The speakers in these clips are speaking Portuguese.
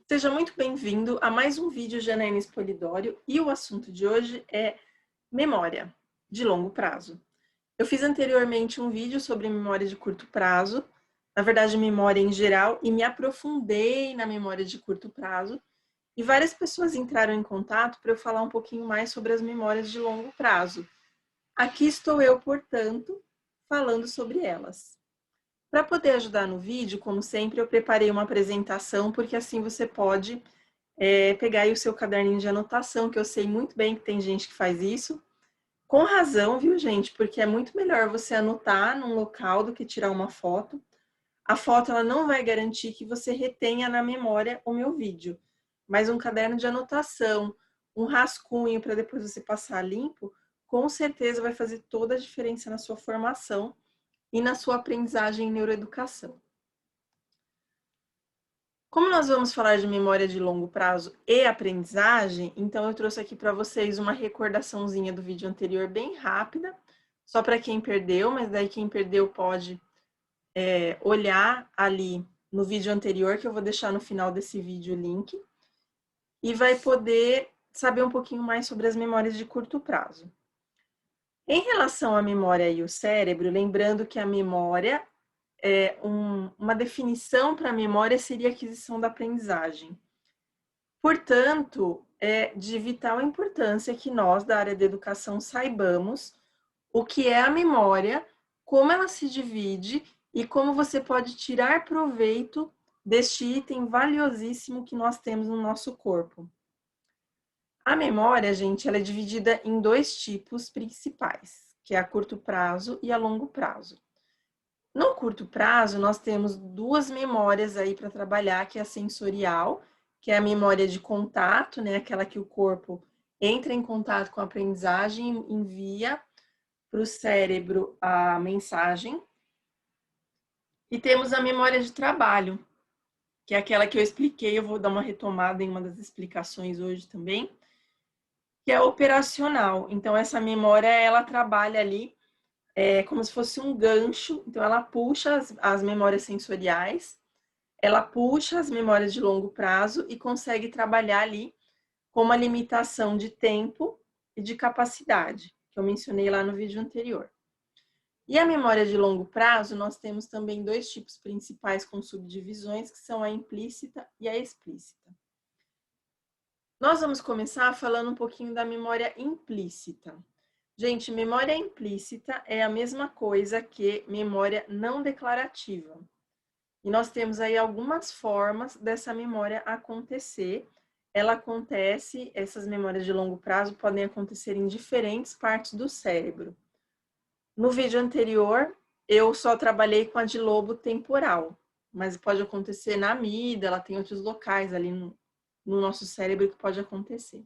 Seja muito bem-vindo a mais um vídeo Janaína Polidório e o assunto de hoje é memória de longo prazo. Eu fiz anteriormente um vídeo sobre memória de curto prazo, na verdade memória em geral, e me aprofundei na memória de curto prazo e várias pessoas entraram em contato para eu falar um pouquinho mais sobre as memórias de longo prazo. Aqui estou eu, portanto, falando sobre elas. Para poder ajudar no vídeo, como sempre, eu preparei uma apresentação, porque assim você pode pegar aí o seu caderninho de anotação, que eu sei muito bem que tem gente que faz isso. Com razão, viu, gente? Porque é muito melhor você anotar num local do que tirar uma foto. A foto ela não vai garantir que você retenha na memória o meu vídeo, mas um caderno de anotação, um rascunho para depois você passar limpo, com certeza vai fazer toda a diferença na sua formação e na sua aprendizagem em neuroeducação. Como nós vamos falar de memória de longo prazo e aprendizagem, então eu trouxe aqui para vocês uma recordaçãozinha do vídeo anterior bem rápida, só para quem perdeu, mas daí quem perdeu pode olhar ali no vídeo anterior, que eu vou deixar no final desse vídeo o link, e vai poder saber um pouquinho mais sobre as memórias de curto prazo. Em relação à memória e o cérebro, lembrando que a memória uma definição para a memória seria a aquisição da aprendizagem. Portanto, é de vital importância que nós, da área da educação, saibamos o que é a memória, como ela se divide e como você pode tirar proveito deste item valiosíssimo que nós temos no nosso corpo. A memória, gente, ela é dividida em dois tipos principais, que é a curto prazo e a longo prazo. No curto prazo, nós temos duas memórias aí para trabalhar, que é a sensorial, que é a memória de contato, né? Aquela que o corpo entra em contato com a aprendizagem e envia para o cérebro a mensagem. E temos a memória de trabalho, que é aquela que eu expliquei, eu vou dar uma retomada em uma das explicações hoje também, que é operacional. Então, essa memória, ela trabalha ali como se fosse um gancho, então ela puxa as memórias sensoriais, ela puxa as memórias de longo prazo e consegue trabalhar ali com uma limitação de tempo e de capacidade, que eu mencionei lá no vídeo anterior. E a memória de longo prazo, nós temos também dois tipos principais com subdivisões, que são a implícita e a explícita. Nós vamos começar falando um pouquinho da memória implícita. Gente, memória implícita é a mesma coisa que memória não declarativa. E nós temos aí algumas formas dessa memória acontecer. Ela acontece, essas memórias de longo prazo podem acontecer em diferentes partes do cérebro. No vídeo anterior, eu só trabalhei com a de lobo temporal, mas pode acontecer na amígdala, tem outros locais ali no nosso cérebro que pode acontecer.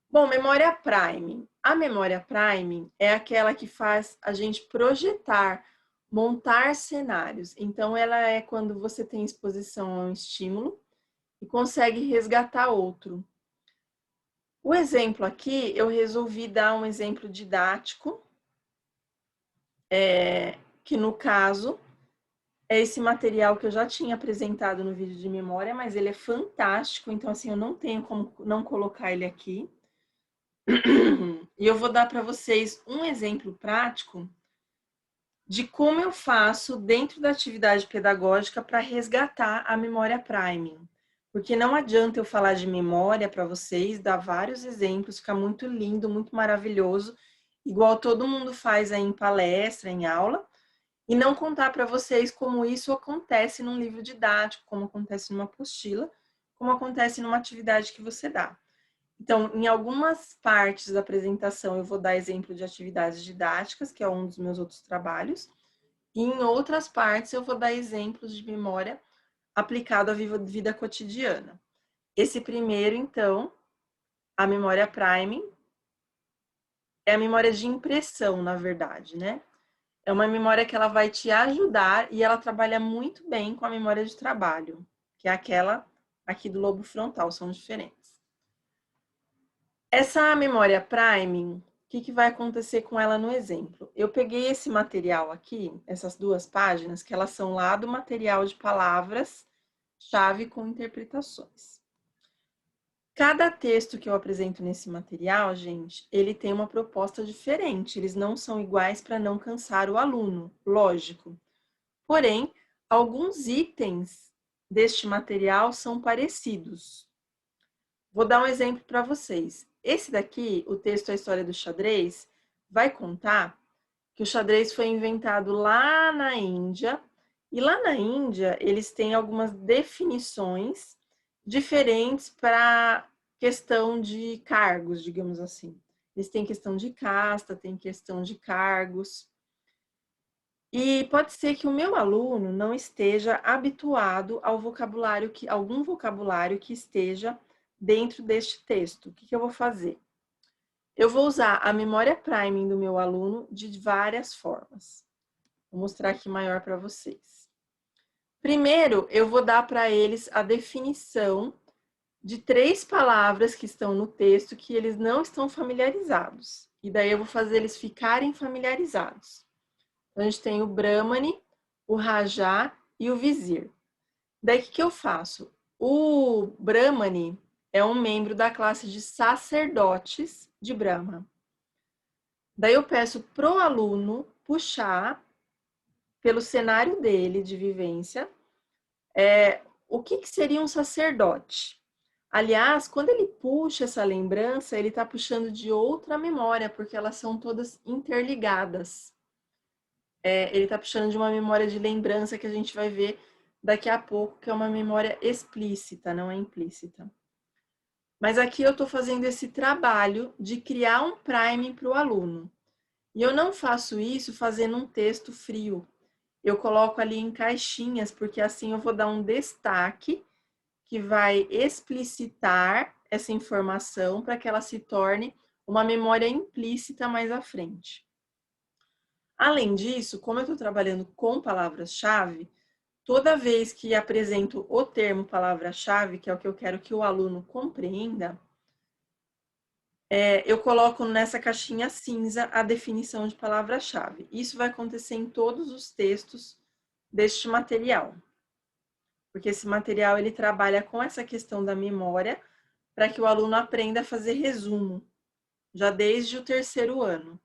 Bom, memória prime. A memória prime é aquela que faz a gente projetar, montar cenários. Então, ela é quando você tem exposição a um estímulo e consegue resgatar outro. O exemplo aqui, eu resolvi dar um exemplo didático, que no caso é esse material que eu já tinha apresentado no vídeo de memória, mas ele é fantástico, então assim, eu não tenho como não colocar ele aqui. E eu vou dar para vocês um exemplo prático de como eu faço dentro da atividade pedagógica para resgatar a memória priming. Porque não adianta eu falar de memória para vocês, dar vários exemplos, ficar muito lindo, muito maravilhoso, igual todo mundo faz aí em palestra, em aula, e não contar para vocês como isso acontece num livro didático, como acontece numa apostila, como acontece numa atividade que você dá. Então, em algumas partes da apresentação, eu vou dar exemplo de atividades didáticas, que é um dos meus outros trabalhos, e em outras partes eu vou dar exemplos de memória aplicado à vida cotidiana. Esse primeiro, então, a memória priming, é a memória de impressão, na verdade, né? É uma memória que ela vai te ajudar e ela trabalha muito bem com a memória de trabalho, que é aquela aqui do lobo frontal, são diferentes. Essa memória priming, o que vai acontecer com ela no exemplo? Eu peguei esse material aqui, essas duas páginas, que elas são lá do material de palavras palavras-chave com interpretações. Cada texto que eu apresento nesse material, gente, ele tem uma proposta diferente. Eles não são iguais para não cansar o aluno, lógico. Porém, alguns itens deste material são parecidos. Vou dar um exemplo para vocês. Esse daqui, o texto A História do Xadrez, vai contar que o xadrez foi inventado lá na Índia, e lá na Índia eles têm algumas definições diferentes para questão de cargos, digamos assim. Eles têm questão de casta, tem questão de cargos. E pode ser que o meu aluno não esteja habituado ao vocabulário algum vocabulário que esteja dentro deste texto. O que eu vou fazer? Eu vou usar a memória priming do meu aluno de várias formas. Vou mostrar aqui maior para vocês. Primeiro, eu vou dar para eles a definição de 3 palavras que estão no texto que eles não estão familiarizados. E daí eu vou fazer eles ficarem familiarizados. Então, a gente tem o Brahmani, o Raja e o Vizir. Daí, o que eu faço? O Brahmani é um membro da classe de sacerdotes de Brahma. Daí eu peço pro aluno puxar pelo cenário dele de vivência o que seria um sacerdote. Aliás, quando ele puxa essa lembrança, ele está puxando de outra memória, porque elas são todas interligadas. Ele está puxando de uma memória de lembrança que a gente vai ver daqui a pouco, que é uma memória explícita, não é implícita. Mas aqui eu estou fazendo esse trabalho de criar um priming para o aluno. E eu não faço isso fazendo um texto frio. Eu coloco ali em caixinhas, porque assim eu vou dar um destaque que vai explicitar essa informação para que ela se torne uma memória implícita mais à frente. Além disso, como eu estou trabalhando com palavras-chave, toda vez que apresento o termo palavra-chave, que é o que eu quero que o aluno compreenda, eu coloco nessa caixinha cinza a definição de palavra-chave. Isso vai acontecer em todos os textos deste material. Porque esse material ele trabalha com essa questão da memória para que o aluno aprenda a fazer resumo, já desde o 3º ano.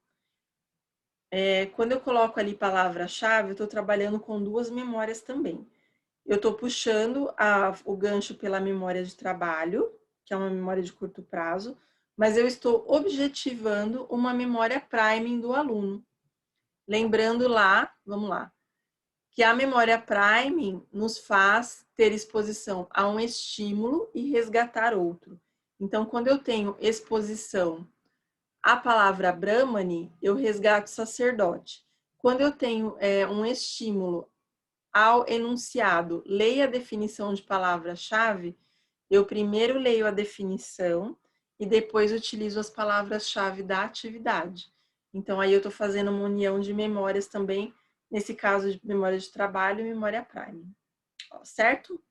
Quando eu coloco ali palavra-chave, eu estou trabalhando com 2 memórias também. Eu estou puxando o gancho pela memória de trabalho, que é uma memória de curto prazo, mas eu estou objetivando uma memória priming do aluno. Lembrando lá, vamos lá, que a memória priming nos faz ter exposição a um estímulo e resgatar outro. Então, quando eu tenho exposição à palavra Brahmani, eu resgato sacerdote. Quando eu tenho um estímulo ao enunciado, leia a definição de palavra-chave, eu primeiro leio a definição e depois utilizo as palavras-chave da atividade. Então, aí eu estou fazendo uma união de memórias também, nesse caso de memória de trabalho e memória priming. Certo?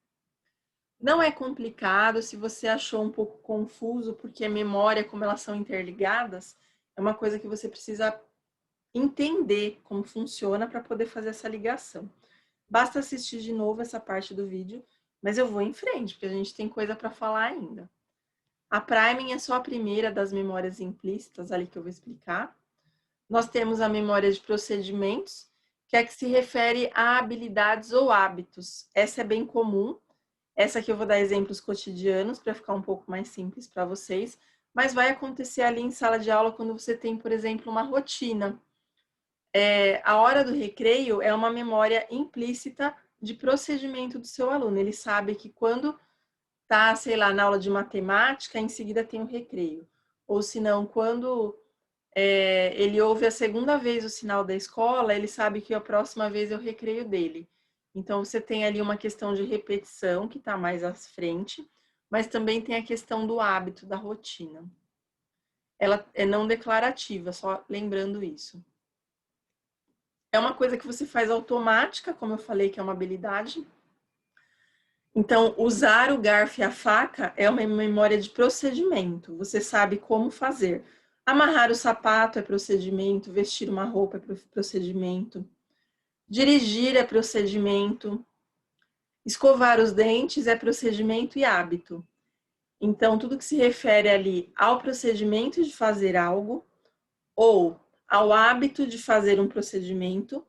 Não é complicado, se você achou um pouco confuso, porque a memória, como elas são interligadas, é uma coisa que você precisa entender como funciona para poder fazer essa ligação. Basta assistir de novo essa parte do vídeo, mas eu vou em frente, porque a gente tem coisa para falar ainda. A priming é só a primeira das memórias implícitas ali que eu vou explicar. Nós temos a memória de procedimentos, que é que se refere a habilidades ou hábitos. Essa é bem comum. Essa aqui eu vou dar exemplos cotidianos para ficar um pouco mais simples para vocês, mas vai acontecer ali em sala de aula quando você tem, por exemplo, uma rotina. A hora do recreio é uma memória implícita de procedimento do seu aluno. Ele sabe que quando tá, sei lá, na aula de matemática, em seguida tem o recreio. Ou se não, quando ele ouve a segunda vez o sinal da escola, ele sabe que a próxima vez é o recreio dele. Então, você tem ali uma questão de repetição, que está mais à frente, mas também tem a questão do hábito, da rotina. Ela é não declarativa, só lembrando isso. É uma coisa que você faz automática, como eu falei, que é uma habilidade. Então, usar o garfo e a faca é uma memória de procedimento. Você sabe como fazer. Amarrar o sapato é procedimento, vestir uma roupa é procedimento, dirigir é procedimento. Escovar os dentes é procedimento e hábito. Então, tudo que se refere ali ao procedimento de fazer algo ou ao hábito de fazer um procedimento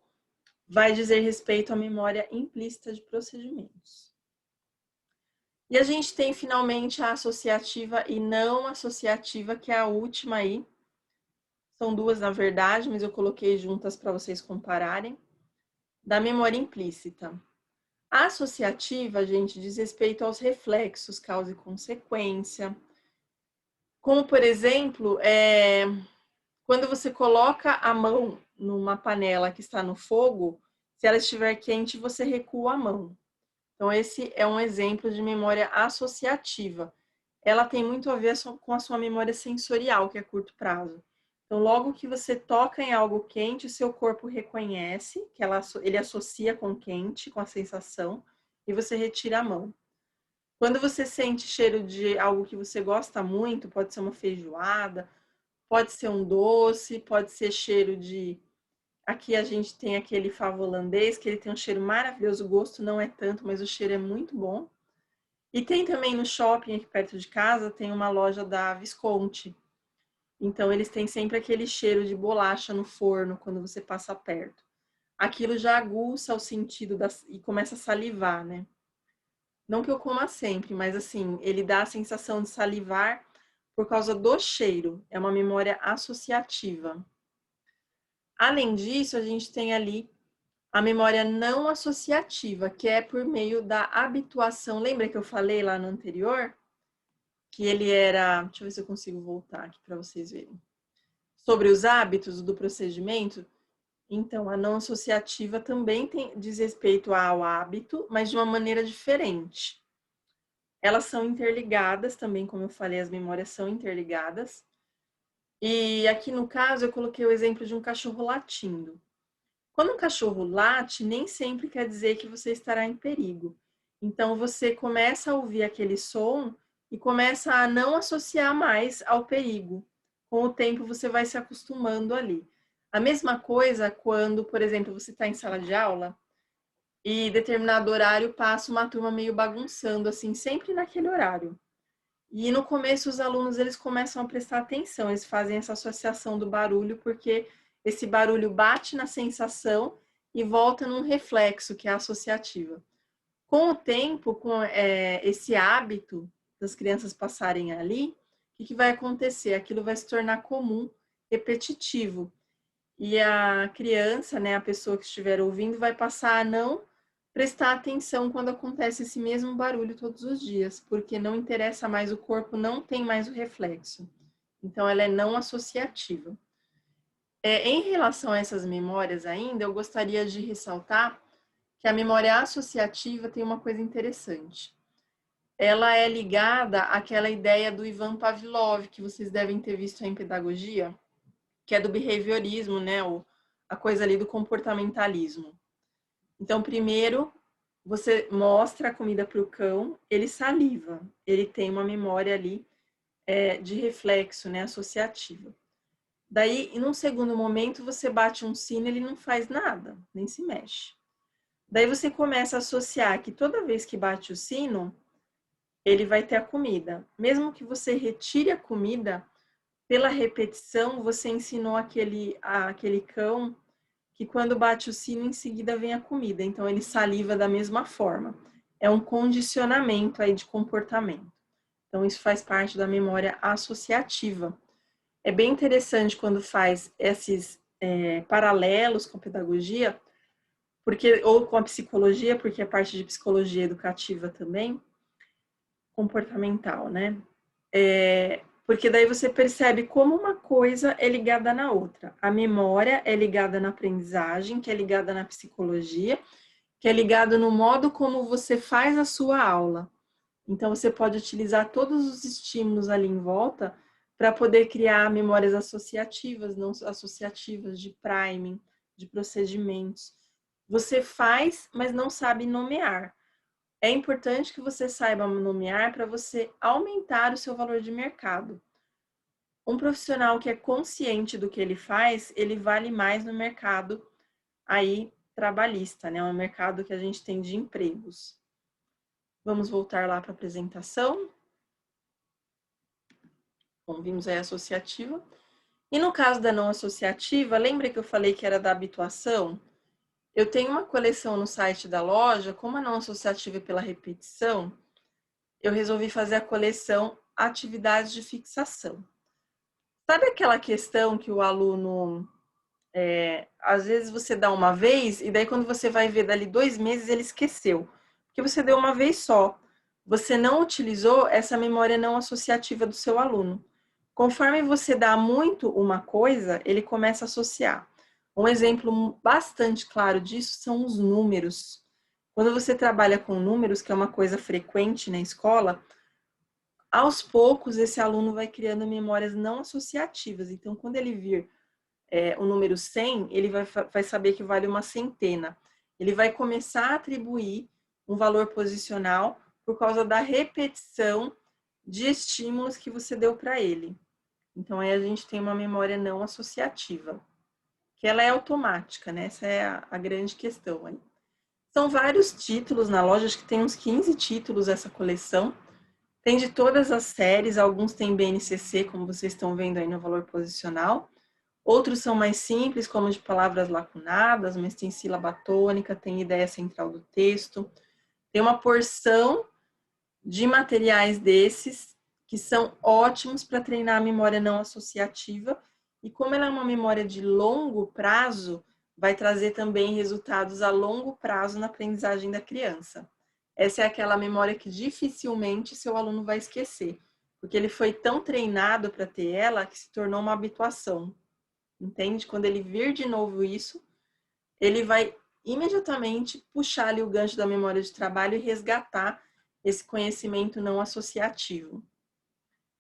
vai dizer respeito à memória implícita de procedimentos. E a gente tem finalmente a associativa e não associativa, que é a última aí. São duas, na verdade, mas eu coloquei juntas para vocês compararem. Da memória implícita. A associativa, gente, diz respeito aos reflexos, causa e consequência. Como, por exemplo, quando você coloca a mão numa panela que está no fogo, se ela estiver quente, você recua a mão. Então, esse é um exemplo de memória associativa. Ela tem muito a ver com a sua memória sensorial, que é curto prazo. Então, logo que você toca em algo quente, o seu corpo reconhece, que ele associa com quente, com a sensação, e você retira a mão. Quando você sente cheiro de algo que você gosta muito, pode ser uma feijoada, pode ser um doce, pode ser cheiro de... Aqui a gente tem aquele favo holandês, que ele tem um cheiro maravilhoso, o gosto não é tanto, mas o cheiro é muito bom. E tem também no shopping aqui perto de casa, tem uma loja da Visconti. Então eles têm sempre aquele cheiro de bolacha no forno quando você passa perto. Aquilo já aguça o sentido e começa a salivar, né? Não que eu coma sempre, mas assim, ele dá a sensação de salivar por causa do cheiro. É uma memória associativa. Além disso, a gente tem ali a memória não associativa, que é por meio da habituação. Lembra que eu falei lá no anterior? Que ele era... Deixa eu ver se eu consigo voltar aqui para vocês verem. Sobre os hábitos do procedimento. Então, a não associativa também diz respeito ao hábito, mas de uma maneira diferente. Elas são interligadas também, como eu falei, as memórias são interligadas. E aqui no caso eu coloquei o exemplo de um cachorro latindo. Quando um cachorro late, nem sempre quer dizer que você estará em perigo. Então você começa a ouvir aquele som e começa a não associar mais ao perigo. Com o tempo você vai se acostumando ali. A mesma coisa quando, por exemplo, você está em sala de aula e determinado horário passa uma turma meio bagunçando, assim, sempre naquele horário. E no começo os alunos eles começam a prestar atenção, eles fazem essa associação do barulho, porque esse barulho bate na sensação e volta num reflexo, que é a associativa. Com o tempo, com esse hábito das crianças passarem ali, o que vai acontecer? Aquilo vai se tornar comum, repetitivo. E a criança, né, a pessoa que estiver ouvindo, vai passar a não prestar atenção quando acontece esse mesmo barulho todos os dias, porque não interessa mais, o corpo não tem mais o reflexo. Então, ela é não associativa. Em relação a essas memórias ainda, eu gostaria de ressaltar que a memória associativa tem uma coisa interessante. Ela é ligada àquela ideia do Ivan Pavlov, que vocês devem ter visto em pedagogia, que é do behaviorismo, né? A coisa ali do comportamentalismo. Então, primeiro, você mostra a comida para o cão, ele saliva, ele tem uma memória ali de reflexo, né, associativa. Daí, num segundo momento, você bate um sino, ele não faz nada, nem se mexe. Daí você começa a associar que toda vez que bate o sino, ele vai ter a comida. Mesmo que você retire a comida, pela repetição, você ensinou aquele cão que quando bate o sino, em seguida vem a comida. Então, ele saliva da mesma forma. É um condicionamento aí de comportamento. Então, isso faz parte da memória associativa. É bem interessante quando faz esses paralelos com a pedagogia, ou com a psicologia, porque é parte de psicologia educativa também, comportamental, né? Porque daí você percebe como uma coisa é ligada na outra. A memória é ligada na aprendizagem, que é ligada na psicologia, que é ligado no modo como você faz a sua aula. Então, você pode utilizar todos os estímulos ali em volta para poder criar memórias associativas, não associativas, de priming, de procedimentos. Você faz, mas não sabe nomear. É importante que você saiba nomear para você aumentar o seu valor de mercado. Um profissional que é consciente do que ele faz, ele vale mais no mercado aí trabalhista, né? É um mercado que a gente tem de empregos. Vamos voltar lá para a apresentação. Bom, vimos aí a associativa. E no caso da não associativa, lembra que eu falei que era da habituação? Eu tenho uma coleção no site da loja, como a não associativa é pela repetição, eu resolvi fazer a coleção atividades de fixação. Sabe aquela questão que o aluno, às vezes você dá uma vez, e daí quando você vai ver dali 2 meses, ele esqueceu. Porque você deu uma vez só. Você não utilizou essa memória não associativa do seu aluno. Conforme você dá muito uma coisa, ele começa a associar. Um exemplo bastante claro disso são os números. Quando você trabalha com números, que é uma coisa frequente na escola, aos poucos esse aluno vai criando memórias não associativas. Então, quando ele vir o número 100, ele vai saber que vale uma centena. Ele vai começar a atribuir um valor posicional por causa da repetição de estímulos que você deu para ele. Então, aí a gente tem uma memória não associativa, que ela é automática, né? Essa é a grande questão aí. São vários títulos na loja, acho que tem uns 15 títulos essa coleção. Tem de todas as séries, alguns têm BNCC, como vocês estão vendo aí no valor posicional. Outros são mais simples, como de palavras lacunadas, mas tem sílaba tônica, tem ideia central do texto. Tem uma porção de materiais desses que são ótimos para treinar a memória não associativa. E como ela é uma memória de longo prazo, vai trazer também resultados a longo prazo na aprendizagem da criança. Essa é aquela memória que dificilmente seu aluno vai esquecer, porque ele foi tão treinado para ter ela que se tornou uma habituação. Entende? Quando ele vir de novo isso, ele vai imediatamente puxar ali o gancho da memória de trabalho e resgatar esse conhecimento não associativo.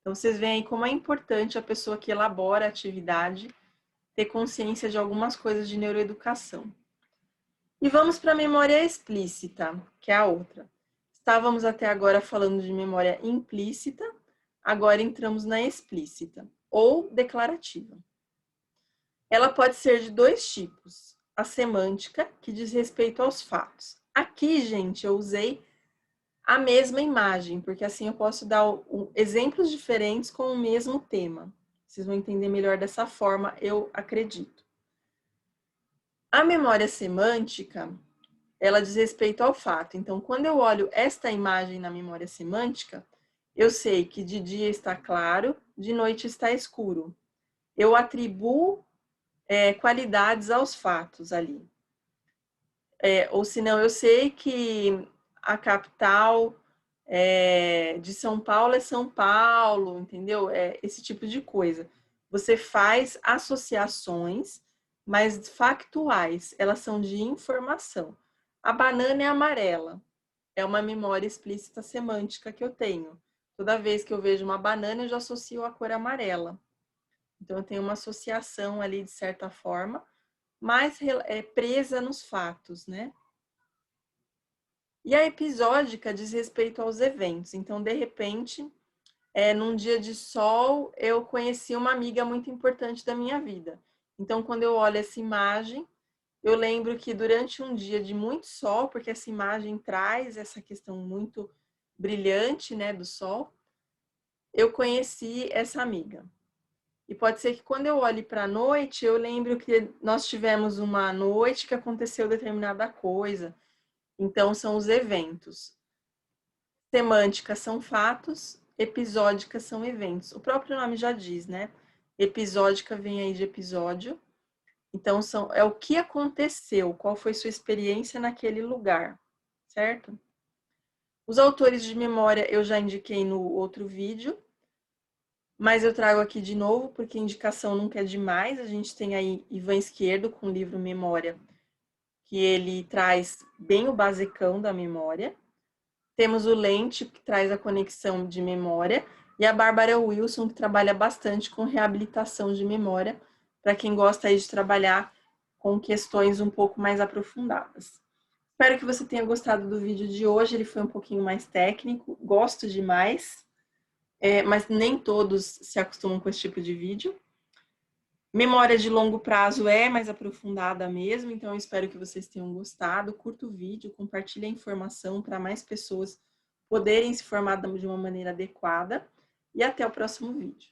Então, vocês veem aí como é importante a pessoa que elabora a atividade ter consciência de algumas coisas de neuroeducação. E vamos para a memória explícita, que é a outra. Estávamos até agora falando de memória implícita, agora entramos na explícita, ou declarativa. Ela pode ser de 2 tipos. A semântica, que diz respeito aos fatos. Aqui, gente, eu usei a mesma imagem, porque assim eu posso dar exemplos diferentes com o mesmo tema. Vocês vão entender melhor dessa forma, eu acredito. A memória semântica, ela diz respeito ao fato. Então, quando eu olho esta imagem na memória semântica, eu sei que de dia está claro, de noite está escuro. Eu atribuo qualidades aos fatos ali. Ou senão, eu sei que a capital de São Paulo é São Paulo, entendeu? Esse tipo de coisa. Você faz associações, mas factuais, elas são de informação. A banana é amarela, é uma memória explícita semântica que eu tenho. Toda vez que eu vejo uma banana, eu já associo a cor amarela. Então, eu tenho uma associação ali, de certa forma, mais presa nos fatos, né? E a episódica diz respeito aos eventos. Então, de repente, num dia de sol, eu conheci uma amiga muito importante da minha vida. Então, quando eu olho essa imagem, eu lembro que durante um dia de muito sol, porque essa imagem traz essa questão muito brilhante, né, do sol, eu conheci essa amiga. E pode ser que quando eu olhe para a noite, eu lembro que nós tivemos uma noite que aconteceu determinada coisa. Então, são os eventos. Semântica são fatos, episódicas são eventos. O próprio nome já diz, né? Episódica vem aí de episódio. Então, é o que aconteceu, qual foi sua experiência naquele lugar, certo? Os autores de memória eu já indiquei no outro vídeo, mas eu trago aqui de novo, porque indicação nunca é demais. A gente tem aí Ivan Esquerdo com o livro Memória, que ele traz bem o basicão da memória. Temos o Lente, que traz a conexão de memória, e a Bárbara Wilson, que trabalha bastante com reabilitação de memória, para quem gosta aí de trabalhar com questões um pouco mais aprofundadas. Espero que você tenha gostado do vídeo de hoje, ele foi um pouquinho mais técnico, gosto demais, mas nem todos se acostumam com esse tipo de vídeo. Memória de longo prazo é mais aprofundada mesmo, então eu espero que vocês tenham gostado. Curta o vídeo, compartilhe a informação para mais pessoas poderem se formar de uma maneira adequada. E até o próximo vídeo.